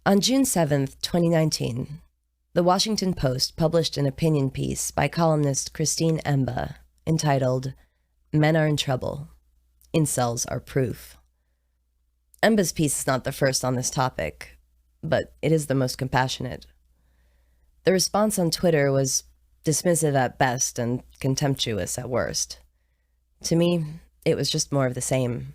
On June 7, 2019, The Washington Post published an opinion piece by columnist Christine Emba entitled, "Men Are in Trouble. Incels Are Proof." Emba's piece is not the first on this topic, but it is the most compassionate. The response on Twitter was dismissive at best and contemptuous at worst. To me, it was just more of the same.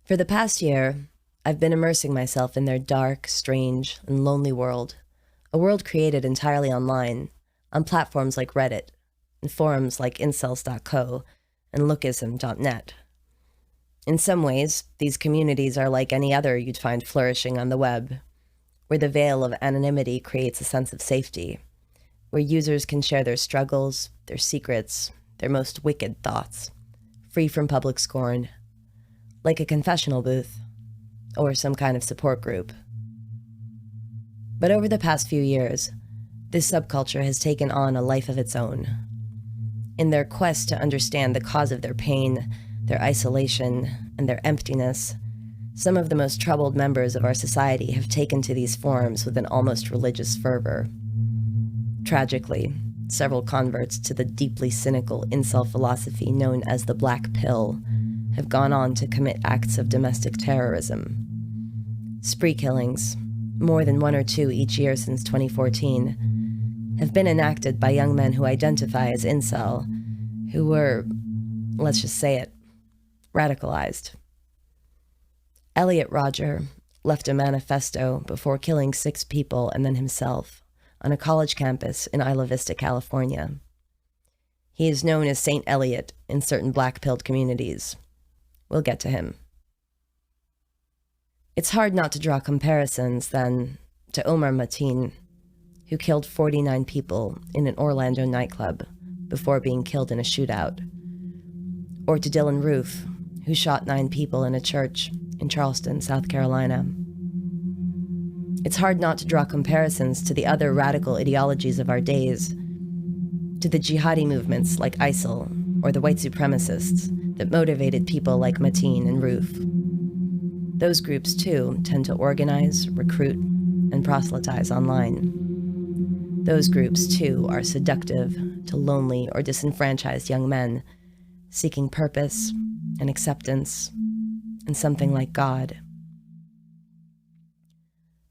For the past year, I've been immersing myself in their dark, strange, and lonely world, a world created entirely online, on platforms like Reddit, and forums like incels.co and lookism.net. In some ways, these communities are like any other you'd find flourishing on the web, where the veil of anonymity creates a sense of safety, where users can share their struggles, their secrets, their most wicked thoughts, free from public scorn, like a confessional booth, or some kind of support group. But over the past few years, this subculture has taken on a life of its own. In their quest to understand the cause of their pain, their isolation, and their emptiness, some of the most troubled members of our society have taken to these forums with an almost religious fervor. Tragically, several converts to the deeply cynical incel philosophy known as the Black Pill have gone on to commit acts of domestic terrorism. Spree killings, more than one or two each year since 2014, have been enacted by young men who identify as incel, who were, let's just say it, radicalized. Elliot Rodger left a manifesto before killing 6 people and then himself on a college campus in Isla Vista, California. He is known as Saint Elliot in certain black-pilled communities. We'll get to him. It's hard not to draw comparisons, then, to Omar Mateen, who killed 49 people in an Orlando nightclub before being killed in a shootout, or to Dylan Roof, who shot 9 people in a church in Charleston, South Carolina. It's hard not to draw comparisons to the other radical ideologies of our days, to the jihadi movements like INCEL or the white supremacists that motivated people like Mateen and Roof. Those groups, too, tend to organize, recruit, and proselytize online. Those groups, too, are seductive to lonely or disenfranchised young men seeking purpose and acceptance and something like God.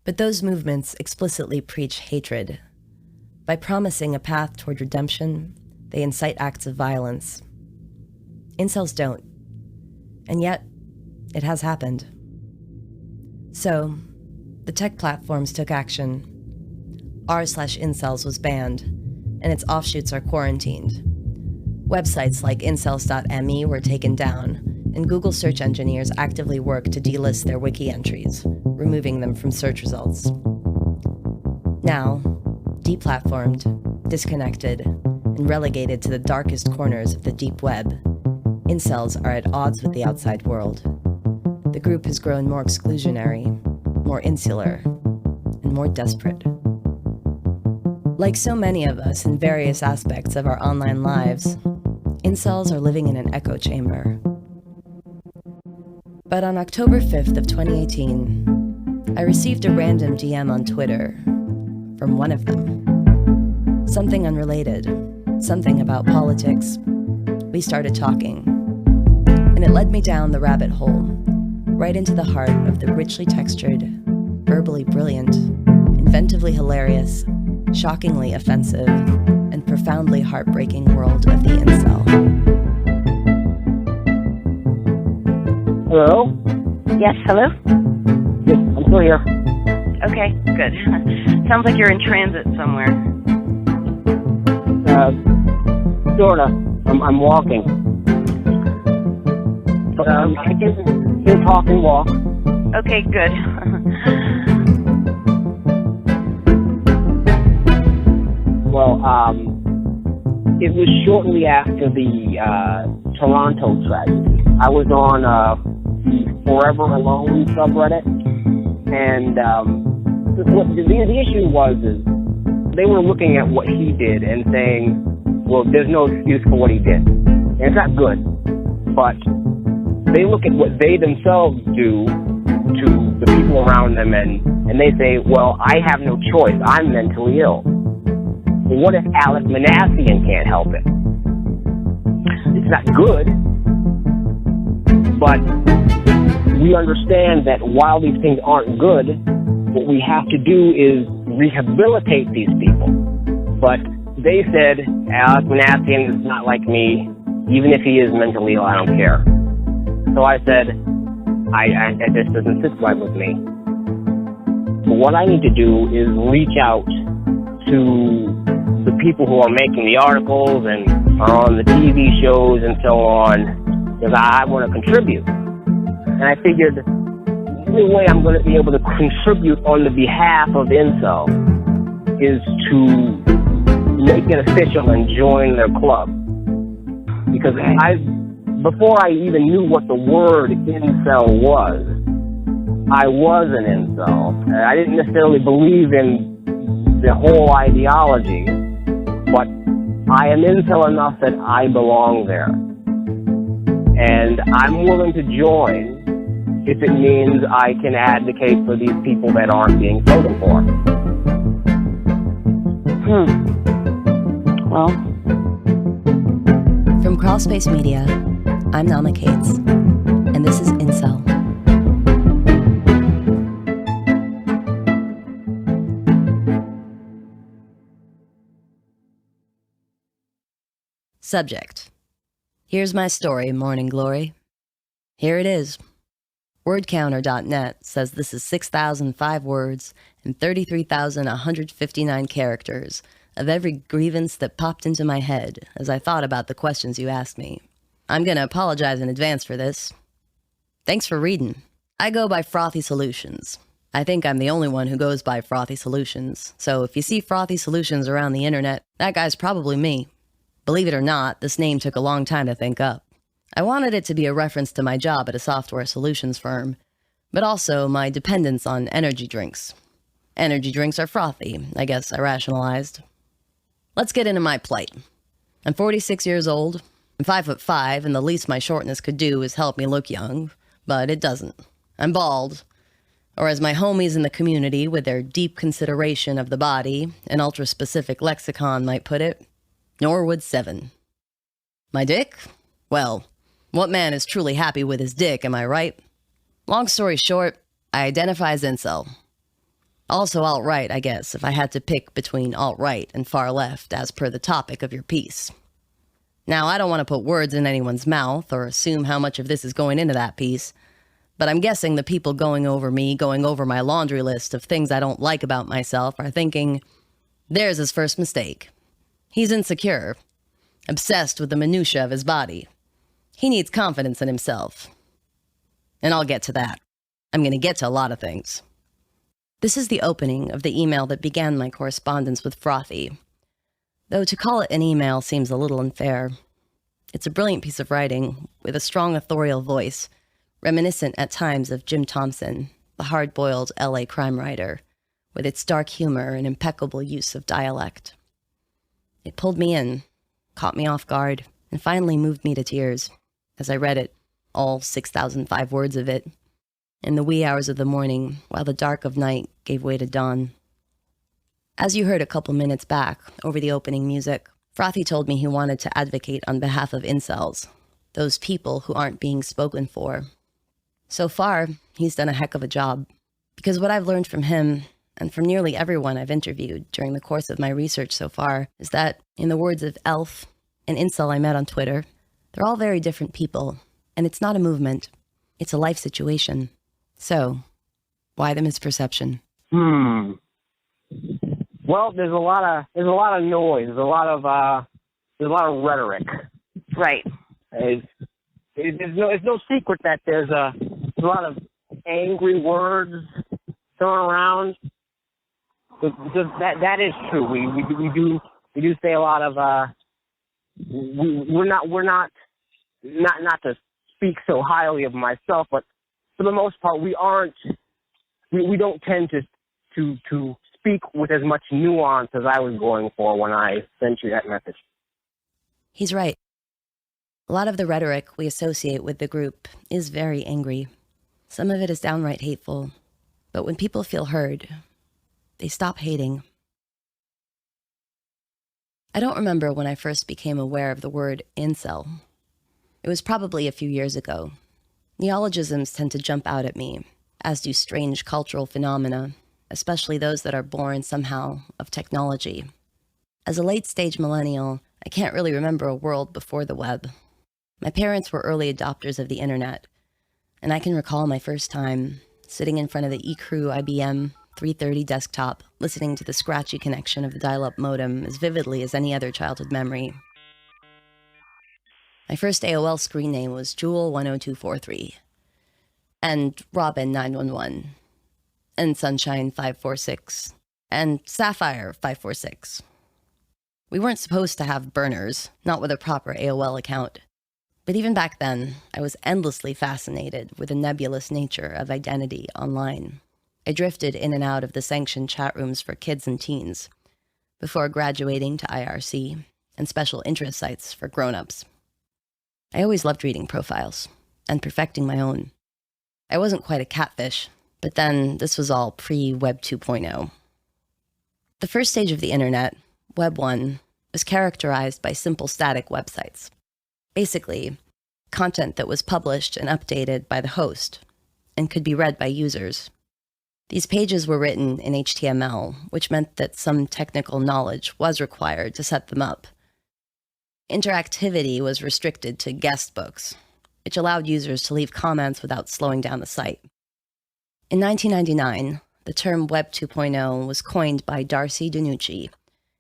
But those movements explicitly preach hatred. By promising a path toward redemption, they incite acts of violence. Incels don't. And yet, it has happened. So, the tech platforms took action. r/incels was banned, and its offshoots are quarantined. Websites like incels.me were taken down, and Google search engineers actively work to delist their wiki entries, removing them from search results. Now, deplatformed, disconnected, and relegated to the darkest corners of the deep web, incels are at odds with the outside world. The group has grown more exclusionary, more insular, and more desperate. Like so many of us in various aspects of our online lives, incels are living in an echo chamber. But on October 5th of 2018, I received a random DM on Twitter from one of them. Something unrelated, something about politics. We started talking, and it led me down the rabbit hole, right into the heart of the richly textured, verbally brilliant, inventively hilarious, shockingly offensive, and profoundly heartbreaking world of the incel. Hello? Yes, hello? Yes, I'm still here. Okay, good. Sounds like you're in transit somewhere. Sorta. I'm walking. I can talk and walk. Okay, good. Well, it was shortly after the Toronto tragedy. I was on the Forever Alone subreddit, and the issue was is they were looking at what he did and saying, well, there's no excuse for what he did. And it's not good, but they look at what they themselves do to the people around them, and they say, well, I have no choice. I'm mentally ill. Well, what if Alex Manassian can't help it? It's not good, but we understand that while these things aren't good, what we have to do is rehabilitate these people. But they said, Alex Manassian is not like me. Even if he is mentally ill, I don't care. So I said, this doesn't sit right with me. But what I need to do is reach out to the people who are making the articles and are on the TV shows and so on, because I want to contribute. And I figured the only way I'm going to be able to contribute on the behalf of INCEL is to make it official and join their club. Because before I even knew what the word INCEL was, I was an INCEL. I didn't necessarily believe in the whole ideology, but I am INCEL enough that I belong there. And I'm willing to join if it means I can advocate for these people that aren't being spoken for. Well. From Crawlspace Media, I'm Naama, and this is INCEL. Subject. Here's my story, Morning Glory. Here it is. Wordcounter.net says this is 6,005 words and 33,159 characters of every grievance that popped into my head as I thought about the questions you asked me. I'm going to apologize in advance for this. Thanks for reading. I go by Frothy Solutions. I think I'm the only one who goes by Frothy Solutions, so if you see Frothy Solutions around the internet, that guy's probably me. Believe it or not, this name took a long time to think up. I wanted it to be a reference to my job at a software solutions firm, but also my dependence on energy drinks. Energy drinks are frothy, I guess I rationalized. Let's get into my plight. I'm 46 years old. I'm 5'5", and the least my shortness could do is help me look young, but it doesn't. I'm bald, or as my homies in the community with their deep consideration of the body and ultra-specific lexicon might put it, Norwood 7. My dick? Well, what man is truly happy with his dick, am I right? Long story short, I identify as INCEL. Also alt-right, I guess, if I had to pick between alt-right and far-left as per the topic of your piece. Now, I don't want to put words in anyone's mouth or assume how much of this is going into that piece, but I'm guessing the people going over my laundry list of things I don't like about myself are thinking, there's his first mistake. He's insecure, obsessed with the minutiae of his body. He needs confidence in himself. And I'll get to that. I'm going to get to a lot of things. This is the opening of the email that began my correspondence with Frothy. Though to call it an email seems a little unfair. It's a brilliant piece of writing with a strong authorial voice, reminiscent at times of Jim Thompson, the hard-boiled LA crime writer, with its dark humor and impeccable use of dialect. It pulled me in, caught me off guard, and finally moved me to tears as I read it, all 6,005 words of it, in the wee hours of the morning while the dark of night gave way to dawn. As you heard a couple minutes back over the opening music, Frothy told me he wanted to advocate on behalf of incels, those people who aren't being spoken for. So far, he's done a heck of a job, because what I've learned from him and from nearly everyone I've interviewed during the course of my research so far is that, in the words of Elf, an incel I met on Twitter, they're all very different people, and it's not a movement, it's a life situation. So, why the misperception? Well, there's a lot of noise. There's a lot of rhetoric. Right. It's no secret that there's a lot of angry words thrown around. That is true. We do say a lot of we're not to speak so highly of myself, but for the most part we don't tend to speak with as much nuance as I was going for when I sent you that message. He's right. A lot of the rhetoric we associate with the group is very angry. Some of it is downright hateful, But when people feel heard, they stop hating. I don't remember when I first became aware of the word incel. It was probably a few years ago. Neologisms tend to jump out at me, as do strange cultural phenomena, especially those that are born somehow of technology. As a late-stage millennial, I can't really remember a world before the web. My parents were early adopters of the internet, and I can recall my first time sitting in front of the eCrew IBM 330 desktop, listening to the scratchy connection of the dial-up modem as vividly as any other childhood memory. My first AOL screen name was Jewel10243, and Robin911, and Sunshine546, and Sapphire546. We weren't supposed to have burners, not with a proper AOL account. But even back then, I was endlessly fascinated with the nebulous nature of identity online. I drifted in and out of the sanctioned chat rooms for kids and teens, before graduating to IRC and special interest sites for grown-ups. I always loved reading profiles and perfecting my own. I wasn't quite a catfish, but then this was all pre-Web 2.0. The first stage of the internet, Web 1, was characterized by simple static websites. Basically, content that was published and updated by the host and could be read by users. These pages were written in HTML, which meant that some technical knowledge was required to set them up. Interactivity was restricted to guest books, which allowed users to leave comments without slowing down the site. In 1999, the term Web 2.0 was coined by Darcy DiNucci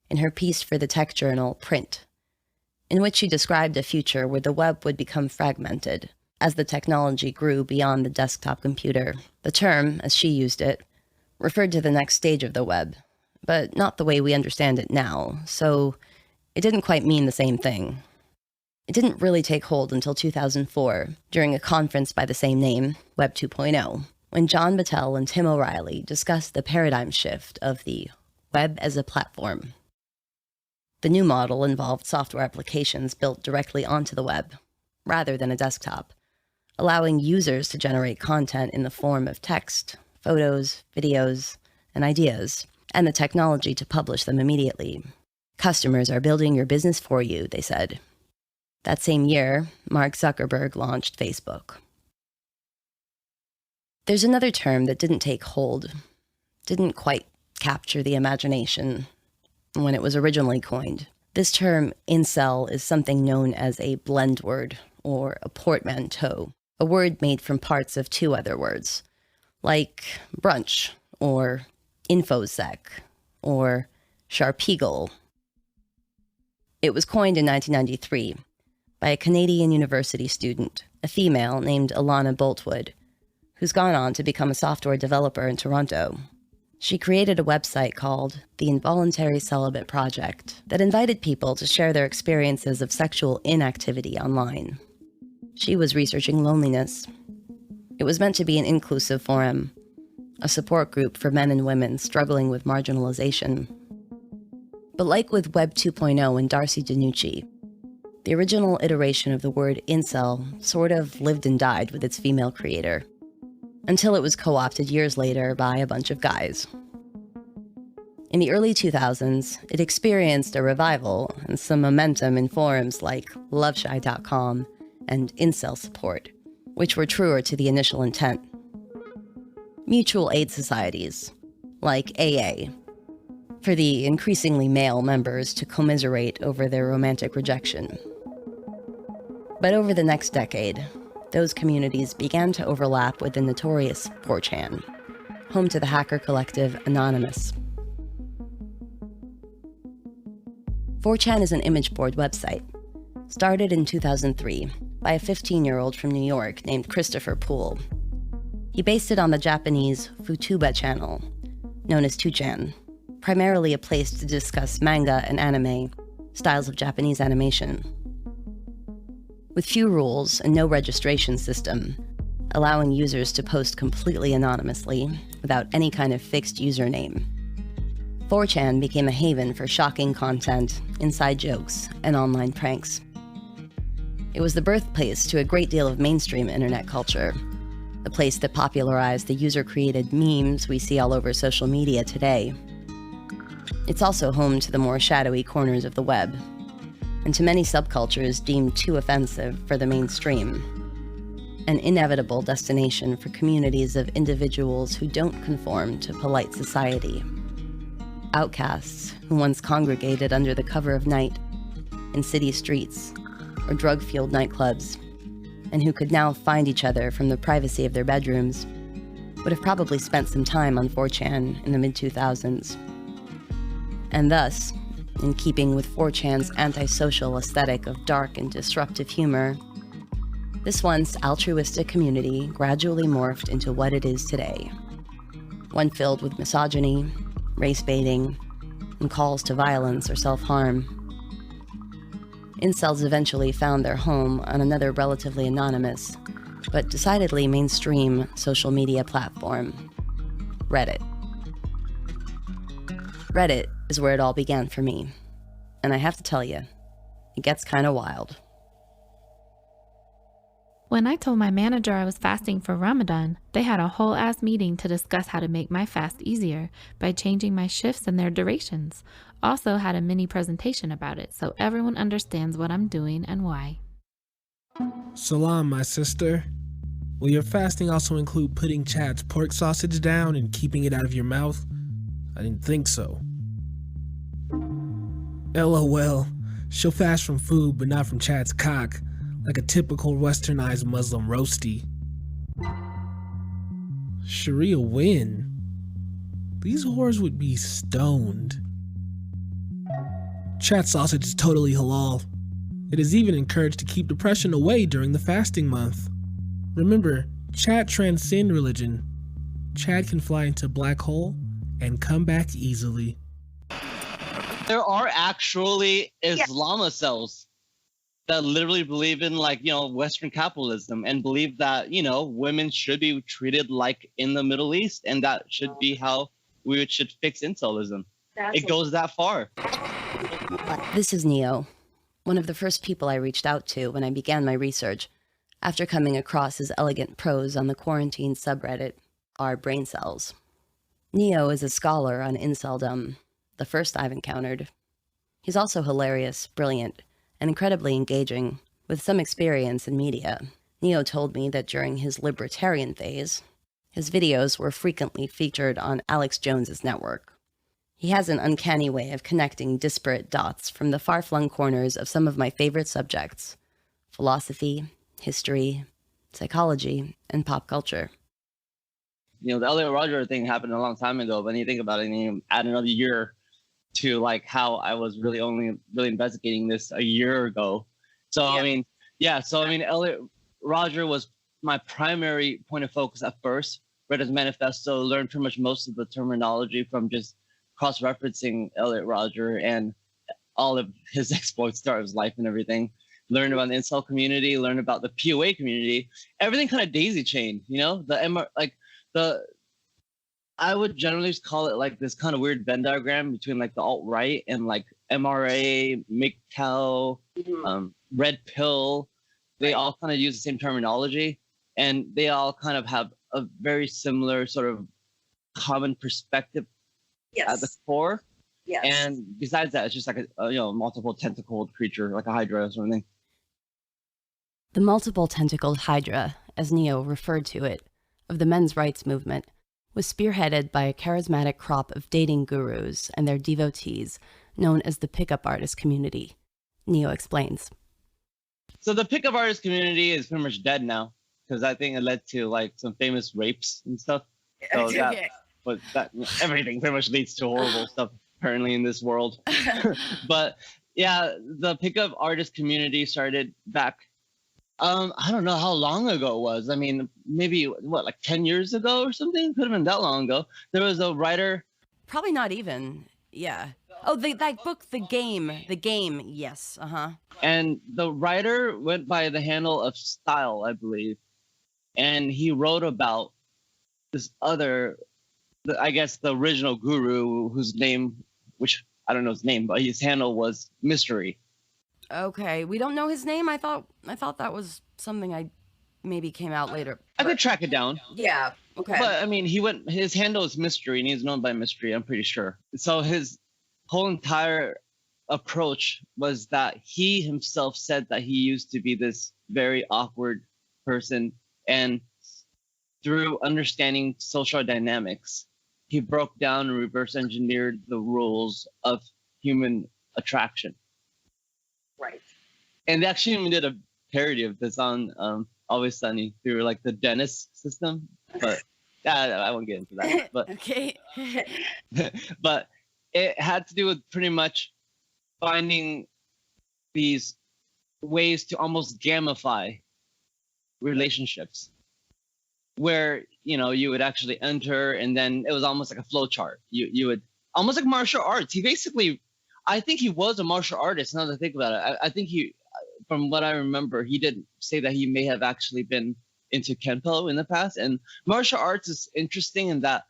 in her piece for the tech journal Print, in which she described a future where the web would become fragmented as the technology grew beyond the desktop computer. The term, as she used it, referred to the next stage of the web, but not the way we understand it now, so it didn't quite mean the same thing. It didn't really take hold until 2004, during a conference by the same name, Web 2.0, when John Battelle and Tim O'Reilly discussed the paradigm shift of the web as a platform. The new model involved software applications built directly onto the web, rather than a desktop, allowing users to generate content in the form of text, photos, videos, and ideas, and the technology to publish them immediately. Customers are building your business for you, they said. That same year, Mark Zuckerberg launched Facebook. There's another term that didn't take hold, didn't quite capture the imagination when it was originally coined. This term, incel, is something known as a blend word, or a portmanteau, a word made from parts of two other words, like brunch, or infosec, or sharpeagle. It was coined in 1993 by a Canadian university student, a female named Alana Boltwood, who's gone on to become a software developer in Toronto. She created a website called The Involuntary Celibate Project that invited people to share their experiences of sexual inactivity online. She was researching loneliness. It was meant to be an inclusive forum, a support group for men and women struggling with marginalization. But like with Web 2.0 and Darcy DiNucci, the original iteration of the word incel sort of lived and died with its female creator, until it was co-opted years later by a bunch of guys. In the early 2000s, it experienced a revival and some momentum in forums like loveshy.com and incel support, which were truer to the initial intent. Mutual aid societies, like AA, for the increasingly male members to commiserate over their romantic rejection. But over the next decade, those communities began to overlap with the notorious 4chan, home to the hacker collective Anonymous. 4chan is an image board website, started in 2003 by a 15-year-old from New York named Christopher Poole. He based it on the Japanese Futuba channel, known as 2chan, primarily a place to discuss manga and anime, styles of Japanese animation. With few rules and no registration system, allowing users to post completely anonymously without any kind of fixed username, 4chan became a haven for shocking content, inside jokes, and online pranks. It was the birthplace to a great deal of mainstream internet culture, the place that popularized the user-created memes we see all over social media today. It's also home to the more shadowy corners of the web, and to many subcultures deemed too offensive for the mainstream. An inevitable destination for communities of individuals who don't conform to polite society. Outcasts who once congregated under the cover of night in city streets or drug-fueled nightclubs, and who could now find each other from the privacy of their bedrooms, would have probably spent some time on 4chan in the mid-2000s. And thus, in keeping with 4chan's antisocial aesthetic of dark and disruptive humor, this once altruistic community gradually morphed into what it is today. One filled with misogyny, race baiting, and calls to violence or self-harm. Incels eventually found their home on another relatively anonymous, but decidedly mainstream social media platform, Reddit. Reddit is where it all began for me, and I have to tell you, it gets kind of wild. When I told my manager I was fasting for Ramadan, they had a whole ass meeting to discuss how to make my fast easier by changing my shifts and their durations. Also had a mini presentation about it so everyone understands what I'm doing and why. Salam, my sister. Will your fasting also include putting Chad's pork sausage down and keeping it out of your mouth? I didn't think so. LOL. She'll fast from food but not from Chad's cock. Like a typical westernized Muslim roastie. Sharia win. These whores would be stoned. Chat sausage is totally halal. It is even encouraged to keep depression away during the fasting month. Remember, Chad transcend religion. Chad can fly into a black hole and come back easily. There are actually Islamicels that literally believe in, like, you know, Western capitalism and believe that, you know, women should be treated like in the Middle East, and that should be how we should fix incelism. It goes that far. This is Neo, one of the first people I reached out to when I began my research, after coming across his elegant prose on the quarantine subreddit, Our Brain Cells. Neo is a scholar on inceldom, the first I've encountered. He's also hilarious, brilliant, and incredibly engaging, with some experience in media. Neo told me that during his libertarian phase, his videos were frequently featured on Alex Jones's network. He has an uncanny way of connecting disparate dots from the far-flung corners of some of my favorite subjects: philosophy, history, psychology, and pop culture. You know, the Elliot Rodger thing happened a long time ago, but when you think about it, and you add another year to like how I was really investigating this a year ago. So yeah. I mean, Elliot Rodger was my primary point of focus at first. Read his manifesto, learned pretty much most of the terminology from just cross-referencing Elliot Rodger and all of his exploits throughout his life and everything. Learned about the incel community, learned about the POA community. Everything kind of daisy-chained, you know? I would generally call it like this kind of weird Venn diagram between like the alt-right and like MRA, MGTOW, Red Pill. They all kind of use the same terminology, and they all kind of have a very similar sort of common perspective at the core. Yes. And besides that, it's just like a multiple tentacled creature, like a hydra or something. The multiple tentacled hydra, as Neo referred to it, of the men's rights movement, was spearheaded by a charismatic crop of dating gurus and their devotees known as the pickup artist community. Neo explains. So the pickup artist community is pretty much dead now, because I think it led to like some famous rapes and stuff. So everything pretty much leads to horrible stuff apparently in this world. But yeah, the pickup artist community started back. I don't know how long ago it was. I mean, maybe like 10 years ago or something? Could have been that long ago. There was a writer. Probably not even. Yeah. Oh, that book, The Game. The Game. Yes. And the writer went by the handle of Style, I believe. And he wrote about this other, I guess the original guru whose name, which I don't know his name, but his handle was Mystery. Okay, we don't know his name. I thought that was something I maybe came out later. I could track it down. Yeah. Okay. But I mean, his handle is mystery, and he's known by mystery, I'm pretty sure. So his whole entire approach was that he himself said that he used to be this very awkward person, and through understanding social dynamics, he broke down and reverse engineered the rules of human attraction. Right. And they actually even did a parody of this on Always Sunny through like the Dennis system, but I won't get into that. But okay. but it had to do with pretty much finding these ways to almost gamify relationships, where you would actually enter, and then it was almost like a flow chart. You would almost like martial arts. I think he was a martial artist. Now that I think about it, I think from what I remember, he did say that he may have actually been into Kenpo in the past. And martial arts is interesting in that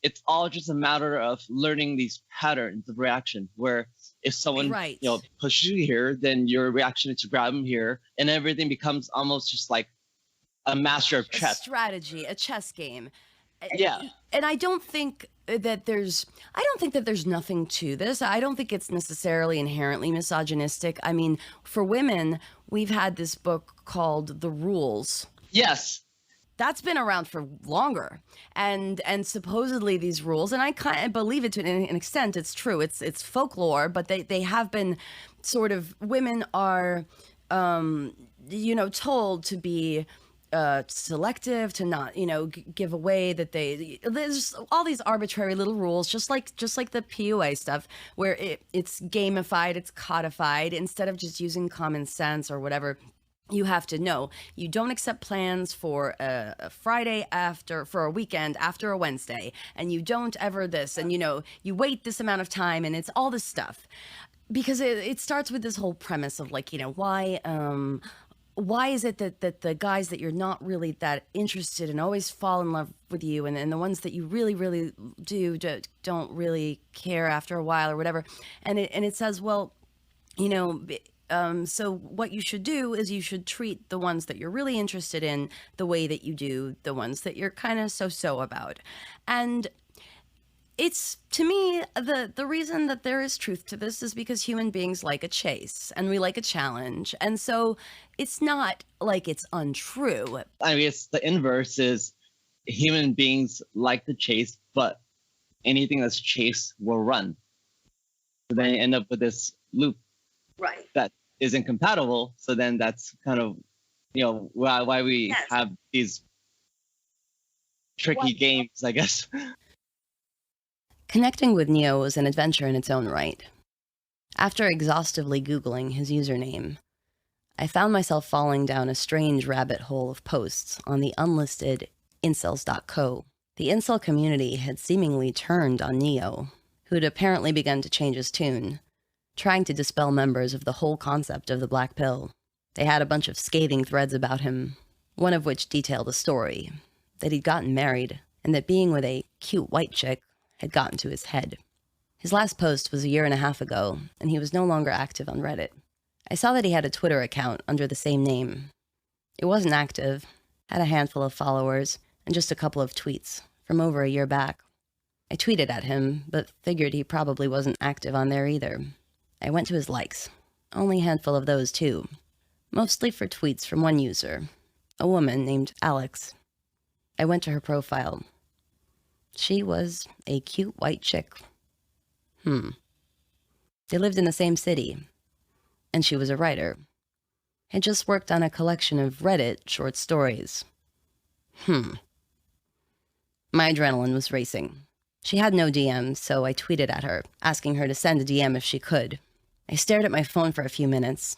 it's all just a matter of learning these patterns of reaction, where if someone pushes you here, then your reaction is to grab him here, and everything becomes almost just like a master of chess. A strategy, a chess game. Yeah. And I don't think that there's nothing to this. I don't think it's necessarily inherently misogynistic. I mean, for women, we've had this book called The Rules. Yes. That's been around for longer, and supposedly these rules, and I kind of believe it to an extent. It's true. It's folklore, but they have been sort of, women are, told to be selective, to not give away that there's all these arbitrary little rules, just like the PUA stuff, where it's gamified, it's codified, instead of just using common sense or whatever. You have to know you don't accept plans for a Friday for a weekend after a Wednesday, and you don't ever this, and you wait this amount of time, and it's all this stuff, because it starts with this whole premise of like, why is it that the guys that you're not really that interested in always fall in love with you, and the ones that you really, really don't really care after a while or whatever, and it says, well, so what you should do is you should treat the ones that you're really interested in the way that you do the ones that you're kind of so about. And it's, to me, the reason that there is truth to this is because human beings like a chase, and we like a challenge. And so it's not like it's untrue. I guess the inverse is human beings like the chase, but anything that's chased will run. So then you end up with this loop. Right. That is incompatible. So then that's kind of, why we have these tricky games, I guess. Connecting with Neo was an adventure in its own right. After exhaustively Googling his username, I found myself falling down a strange rabbit hole of posts on the unlisted incels.co. The incel community had seemingly turned on Neo, who had apparently begun to change his tune, trying to dispel members of the whole concept of the black pill. They had a bunch of scathing threads about him, one of which detailed a story, that he'd gotten married, and that being with a cute white chick had gotten to his head. His last post was 1.5 years ago, and he was no longer active on Reddit. I saw that he had a Twitter account under the same name. It wasn't active, had a handful of followers, and just a couple of tweets from over 1 year back. I tweeted at him, but figured he probably wasn't active on there either. I went to his likes, only a handful of those too, mostly for tweets from one user, a woman named Alex. I went to her profile. She was a cute white chick. They lived in the same city, and she was a writer. Had just worked on a collection of Reddit short stories. My adrenaline was racing. She had no DMs, so I tweeted at her, asking her to send a DM if she could. I stared at my phone for a few minutes,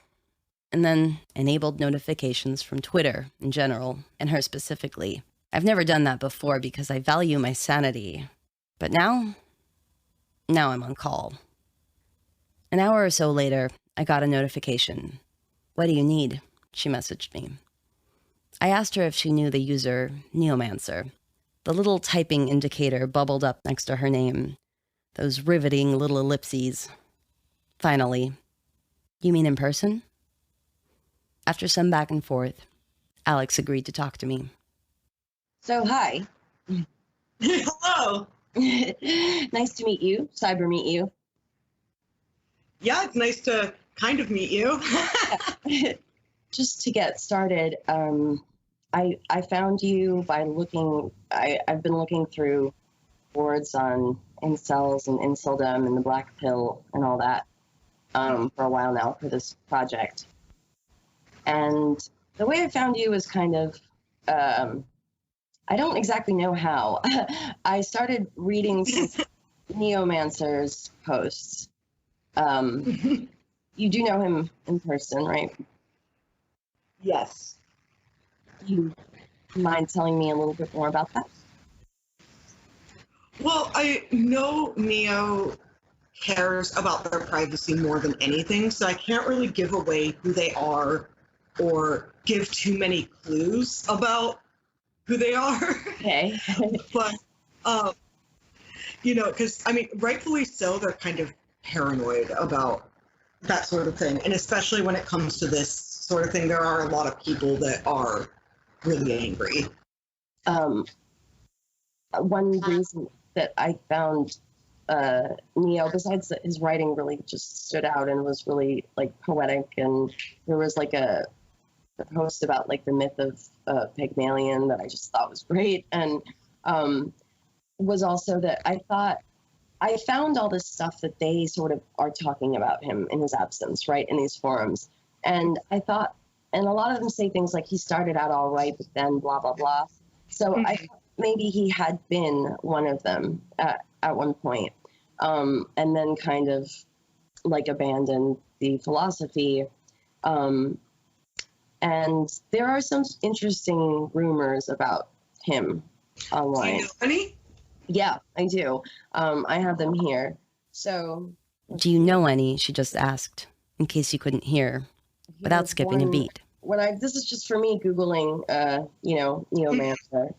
and then enabled notifications from Twitter in general, and her specifically. I've never done that before because I value my sanity. But now I'm on call. An hour or so later, I got a notification. "What do you need?" she messaged me. I asked her if she knew the user Neomancer. The little typing indicator bubbled up next to her name. Those riveting little ellipses. Finally, "You mean in person?" After some back and forth, Alex agreed to talk to me. So, hi. Hello. Nice to meet you. Cyber meet you. Yeah, it's nice to kind of meet you. Just to get started, I found you by looking. I've been looking through boards on incels and inceldom and the black pill and all that for a while now for this project. And the way I found you was kind of, I don't exactly know how. I started reading some Neomancer's posts. You do know him in person, right? Yes. You mind telling me a little bit more about that? Well, I know Neo cares about their privacy more than anything, so I can't really give away who they are or give too many clues about who they are. Okay. But, because, rightfully so, they're kind of paranoid about that sort of thing. And especially when it comes to this sort of thing, there are a lot of people that are really angry. One reason that I found Neo, besides that his writing really just stood out and was really like poetic, and there was like a post about like the myth of Pygmalion that I just thought was great, and was also that I thought I found all this stuff that they sort of are talking about him in his absence, right, in these forums, and I thought, and a lot of them say things like he started out all right, but then blah blah blah. So I thought maybe he had been one of them at one point, and then kind of like abandoned the philosophy. And there are some interesting rumors about him online. Do you know any? Yeah, I do. I have them here. So, Do you know any? She just asked, in case you couldn't hear, without skipping a beat. This is just for me Googling, Neomancer,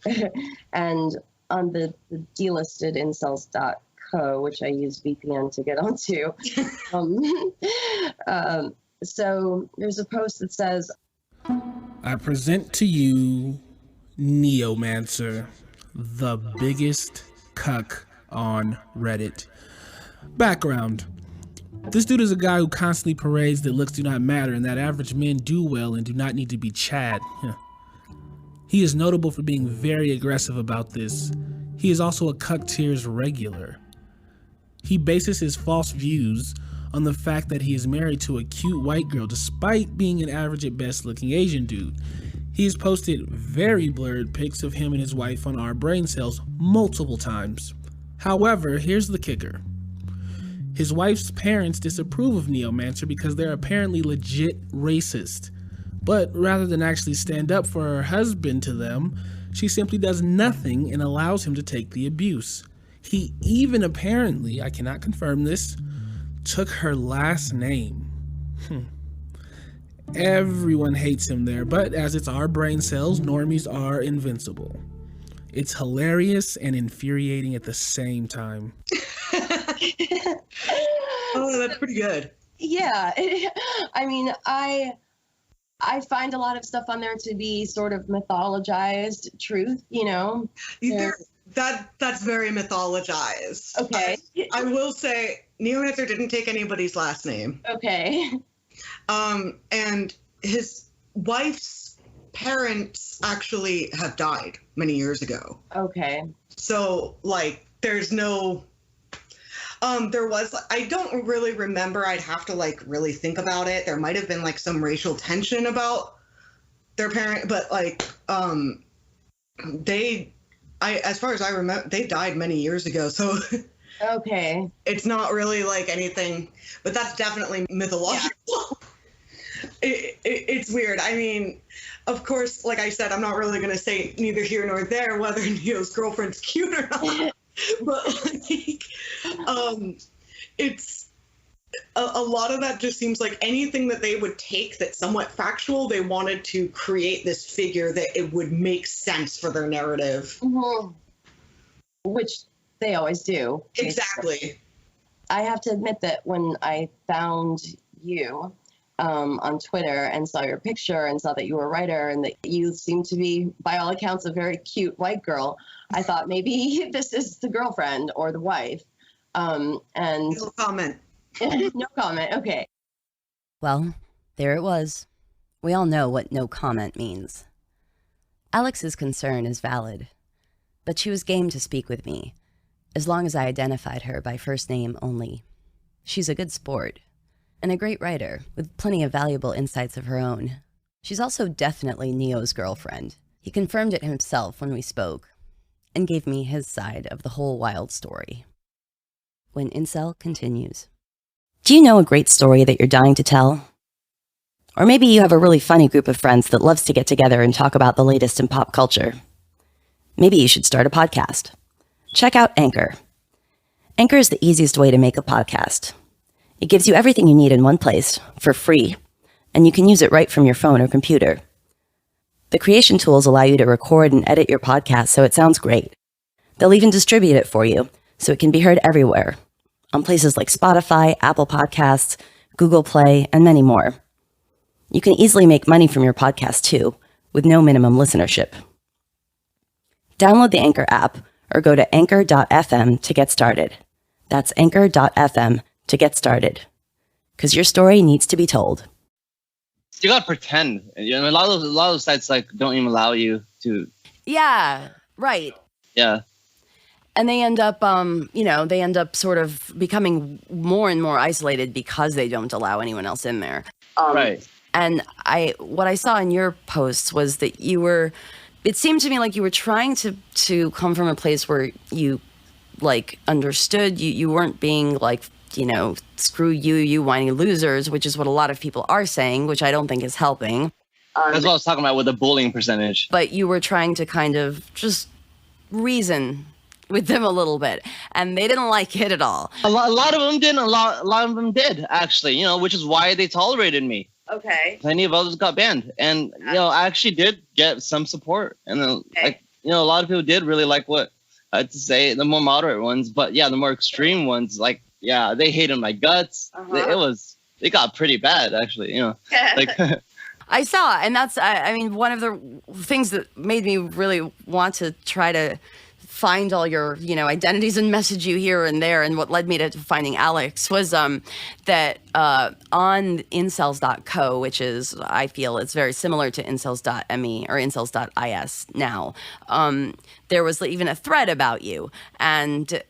and on the delisted incels.co, which I use VPN to get onto. So there's a post that says, I present to you Neomancer, the biggest cuck on Reddit. Background. This dude is a guy who constantly parades that looks do not matter and that average men do well and do not need to be Chad. He is notable for being very aggressive about this. He is also a cuck tiers regular. He bases his false views on the fact that he is married to a cute white girl despite being an average at best looking Asian dude. He has posted very blurred pics of him and his wife on our brain cells multiple times. However, here's the kicker. His wife's parents disapprove of Neomancer because they're apparently legit racist. But rather than actually stand up for her husband to them, she simply does nothing and allows him to take the abuse. He even apparently, I cannot confirm this, took her last name. Everyone hates him there, but as it's our brain cells, normies are invincible. It's hilarious and infuriating at the same time. Oh, that's pretty good. yeah, I find a lot of stuff on there to be sort of mythologized truth, That's very mythologized. Okay. I will say Neomancer didn't take anybody's last name. Okay. And his wife's parents actually have died many years ago. Okay. So, there's no... there was... I don't really remember. I'd have to, really think about it. There might have been, some racial tension about their parent, but, as far as I remember, they died many years ago, so... Okay. It's not really, anything... But that's definitely mythological. Yeah. It's weird. Of course, like I said, I'm not really going to say neither here nor there whether Neo's girlfriend's cute or not. But, it's... A lot of that just seems like anything that they would take that's somewhat factual, they wanted to create this figure that it would make sense for their narrative. Mm-hmm. Which they always do. Exactly. I have to admit that when I found you, on Twitter and saw your picture and saw that you were a writer and that you seemed to be, by all accounts, a very cute white girl, I thought maybe this is the girlfriend or the wife. And No comment. no comment. Okay. Well, there it was. We all know what no comment means. Alex's concern is valid, but she was game to speak with me, as long as I identified her by first name only. She's a good sport, and a great writer, with plenty of valuable insights of her own. She's also definitely Neo's girlfriend. He confirmed it himself when we spoke, and gave me his side of the whole wild story. When INCEL continues. Do you know a great story that you're dying to tell? Or maybe you have a really funny group of friends that loves to get together and talk about the latest in pop culture. Maybe you should start a podcast. Check out Anchor. Anchor is the easiest way to make a podcast. It gives you everything you need in one place, for free, and you can use it right from your phone or computer. The creation tools allow you to record and edit your podcast so it sounds great. They'll even distribute it for you, so it can be heard everywhere, on places like Spotify, Apple Podcasts, Google Play, and many more. You can easily make money from your podcast too, with no minimum listenership. Download the Anchor app or go to anchor.fm to get started. That's anchor.fm to get started. Because your story needs to be told. You gotta pretend. You know, a lot of those sites like don't even allow you to. Yeah, right. Yeah. And they end up, they end up sort of becoming more and more isolated because they don't allow anyone else in there. Right. And what I saw in your posts was that it seemed to me like you were trying to come from a place where you like understood, you weren't being like, screw you whiny losers, which is what a lot of people are saying, which I don't think is helping. That's what I was talking about with the bullying percentage. But you were trying to kind of just reason with them a little bit, and they didn't like it at all. A lot of them didn't. A lot of them did, actually, which is why they tolerated me. Okay. Plenty of others got banned. And, I actually did get some support. And, a lot of people did really like what I had to say, the more moderate ones. But, yeah, the more extreme ones, they hated my guts. It got pretty bad, actually, I saw, and that's, one of the things that made me really want to try to find all your, identities and message you here and there, and what led me to finding Alex was that on incels.co, which is, I feel it's very similar to incels.me or incels.is now, there was even a thread about you, and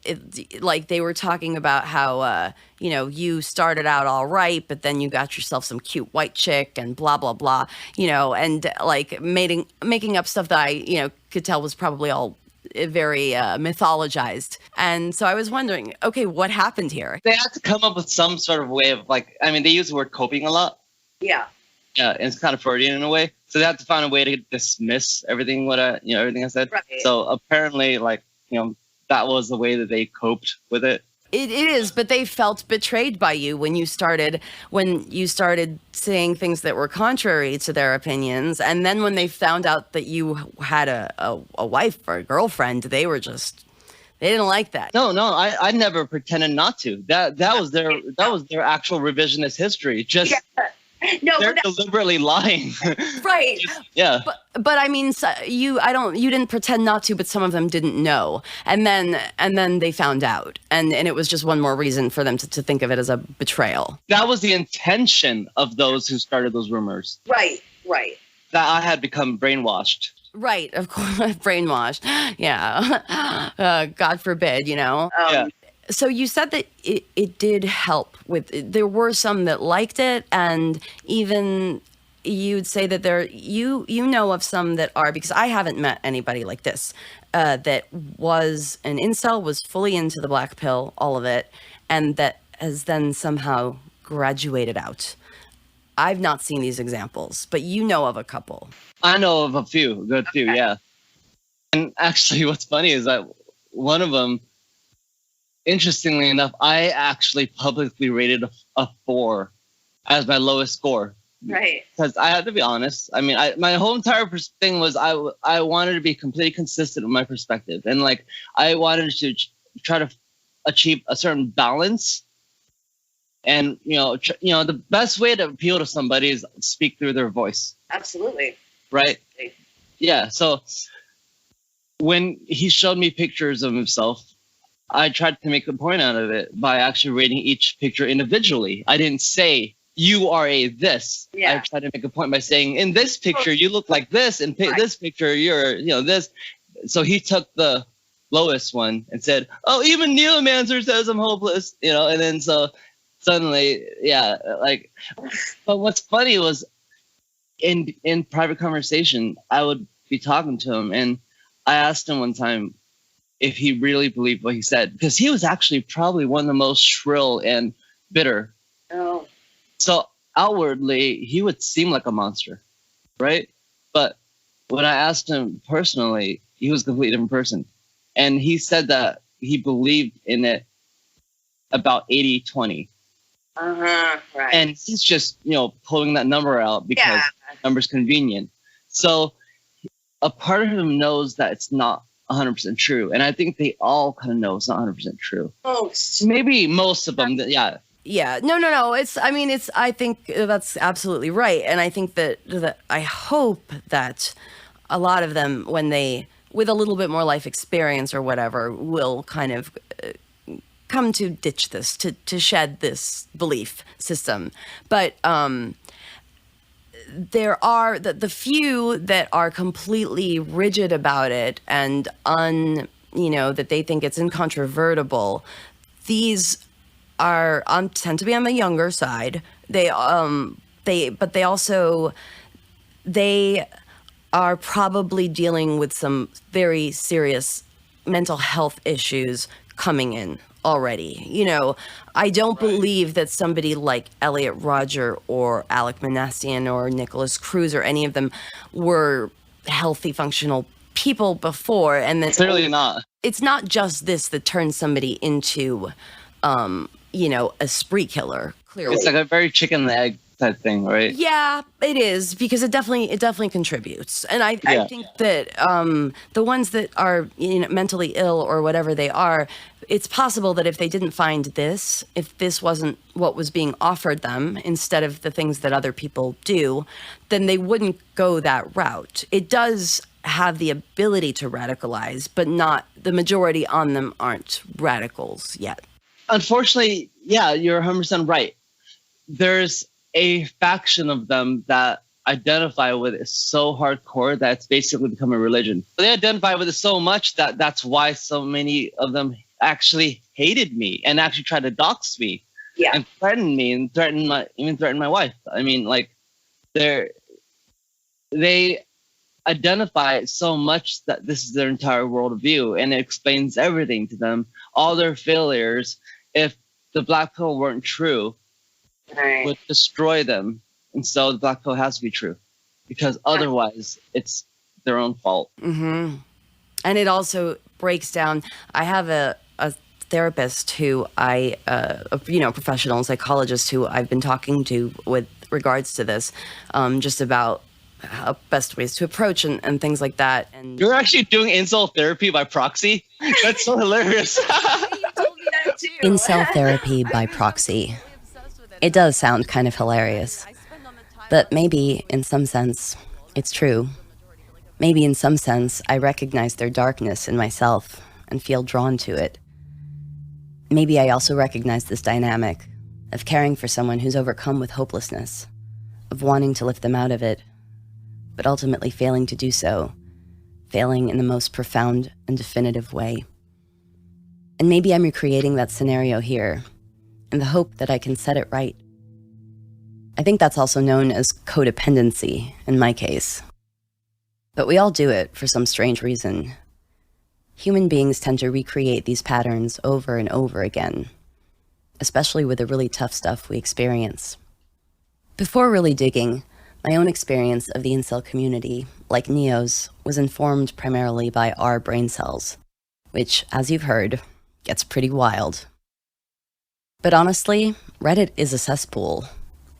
they were talking about how you started out all right, but then you got yourself some cute white chick and blah blah blah, and making up stuff that I could tell was probably all very mythologized. And so I was wondering, okay, what happened here? They had to come up with some sort of way of they use the word coping a lot. Yeah. Yeah, and it's kind of Freudian in a way. So they had to find a way to dismiss everything everything I said. Right. So apparently that was the way that they coped with it. It is, but they felt betrayed by you when you started saying things that were contrary to their opinions, and then when they found out that you had a wife or a girlfriend, they didn't like that. No, I never pretended not to. That was their actual revisionist history. Just. Yeah. No, they're deliberately lying. Right. Yeah. But I mean, you didn't pretend not to, but some of them didn't know. And then they found out. And it was just one more reason for them to think of it as a betrayal. That was the intention of those who started those rumors. Right. That I had become brainwashed. Right, of course, brainwashed. Yeah. God forbid, Yeah. So you said that it did help there were some that liked it, and even you'd say that you know of some that are, because I haven't met anybody like this, that was an incel, was fully into the black pill, all of it, and that has then somehow graduated out. I've not seen these examples, but you know of a couple. I know of a few, good few, yeah. And actually what's funny is that one of them, interestingly enough, I actually publicly rated a 4 as my lowest score. Right. Because I had to be honest. I mean, my whole entire thing was I wanted to be completely consistent with my perspective. And I wanted to try to achieve a certain balance And the best way to appeal to somebody is speak through their voice. Absolutely. Right? Yeah. So when he showed me pictures of himself, I tried to make a point out of it by actually rating each picture individually. I didn't say you are a this. Yeah. I tried to make a point by saying, in this picture you look like this, and this picture you're this. So he took the lowest one and said, "Oh, even Neomancer says I'm hopeless," and then so suddenly, but what's funny was in private conversation, I would be talking to him, and I asked him one time if he really believed what he said, because he was actually probably one of the most shrill and bitter. Oh. So outwardly, he would seem like a monster, right? But when I asked him personally, he was a completely different person. And he said that he believed in it about 80-20. Right. And he's just, pulling that number out because the number's convenient. So a part of him knows that it's not 100% true. And I think they all kind of know it's not 100% true. Most. Maybe most of them, yeah. Yeah, no. I think that's absolutely right. And I think that I hope that a lot of them, when they, with a little bit more life experience or whatever, will kind of come to ditch this, to shed this belief system. But there are the few that are completely rigid about it and that they think it's incontrovertible. These are tend to be on the younger side. They are probably dealing with some very serious mental health issues coming in already. I don't believe that somebody like Elliot Rodger or Alec Manassian or Nicholas Cruz or any of them were healthy, functional people before. And then clearly not. It's not just this that turns somebody into a spree killer. Clearly, it's like a very chicken and egg type thing, right? Yeah, it is, because it definitely contributes. And I think that the ones that are mentally ill or whatever they are, it's possible that if they didn't find this, if this wasn't what was being offered them instead of the things that other people do, then they wouldn't go that route. It does have the ability to radicalize, but not the majority on them aren't radicals yet. Unfortunately, yeah, you're 100% right. There's a faction of them that identify with it so hardcore that it's basically become a religion. They identify with it so much that that's why so many of them actually hated me and actually tried to dox me and threaten me and threaten my wife. I mean, they identify so much that this is their entire worldview, and it explains everything to them, all their failures. If the black pill weren't true, would destroy them. And so the black pill has to be true, because otherwise it's their own fault. Mm-hmm. And it also breaks down. I have a therapist who professional psychologist who I've been talking to with regards to this, just about best ways to approach and things like that. And you're actually doing incel therapy by proxy? That's so hilarious. Incel therapy by proxy. It does sound kind of hilarious. But maybe, in some sense, it's true. Maybe in some sense, I recognize their darkness in myself and feel drawn to it. Maybe I also recognize this dynamic of caring for someone who's overcome with hopelessness, of wanting to lift them out of it, but ultimately failing to do so, failing in the most profound and definitive way. And maybe I'm recreating that scenario here, in the hope that I can set it right. I think that's also known as codependency in my case. But we all do it for some strange reason. Human beings tend to recreate these patterns over and over again, especially with the really tough stuff we experience. Before really digging, my own experience of the incel community, like Neo's, was informed primarily by our brain cells, which, as you've heard, gets pretty wild. But honestly, Reddit is a cesspool.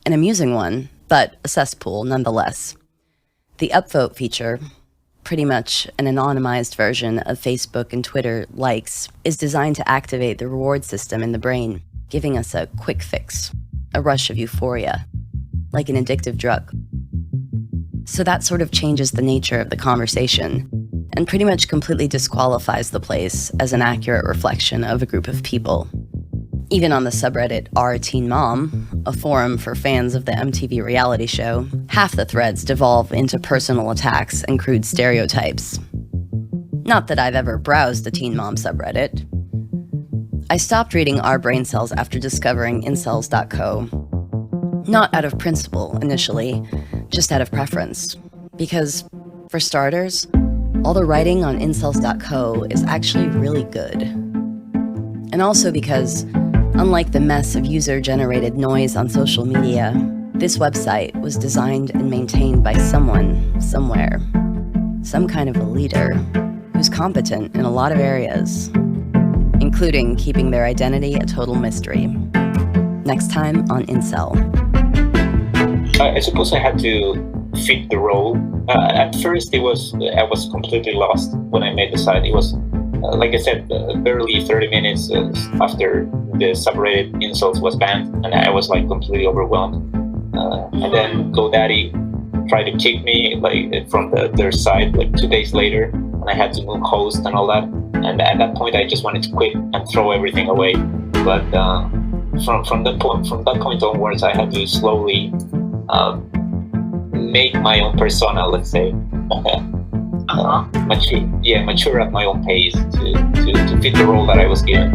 An amusing one, but a cesspool nonetheless. The upvote feature, pretty much an anonymized version of Facebook and Twitter likes, is designed to activate the reward system in the brain, giving us a quick fix, a rush of euphoria, like an addictive drug. So that sort of changes the nature of the conversation and pretty much completely disqualifies the place as an accurate reflection of a group of people. Even on the subreddit r/Teen Mom, a forum for fans of the MTV reality show, half the threads devolve into personal attacks and crude stereotypes. Not that I've ever browsed the Teen Mom subreddit. I stopped reading r/Brain Cells after discovering incels.co. Not out of principle, initially, just out of preference. Because, for starters, all the writing on incels.co is actually really good. And also because, unlike the mess of user-generated noise on social media, this website was designed and maintained by someone, somewhere. Some kind of a leader who's competent in a lot of areas, including keeping their identity a total mystery. Next time on Incel. I suppose I had to fit the role. At first, I was completely lost when I made the site. It was, like I said, barely 30 minutes after the subreddit incels was banned, and I was like completely overwhelmed. And then GoDaddy tried to kick me from their site 2 days later, and I had to move host and all that. And at that point, I just wanted to quit and throw everything away. But from that point onwards, I had to slowly make my own persona, let's say. Mature at my own pace to fit the role that I was given.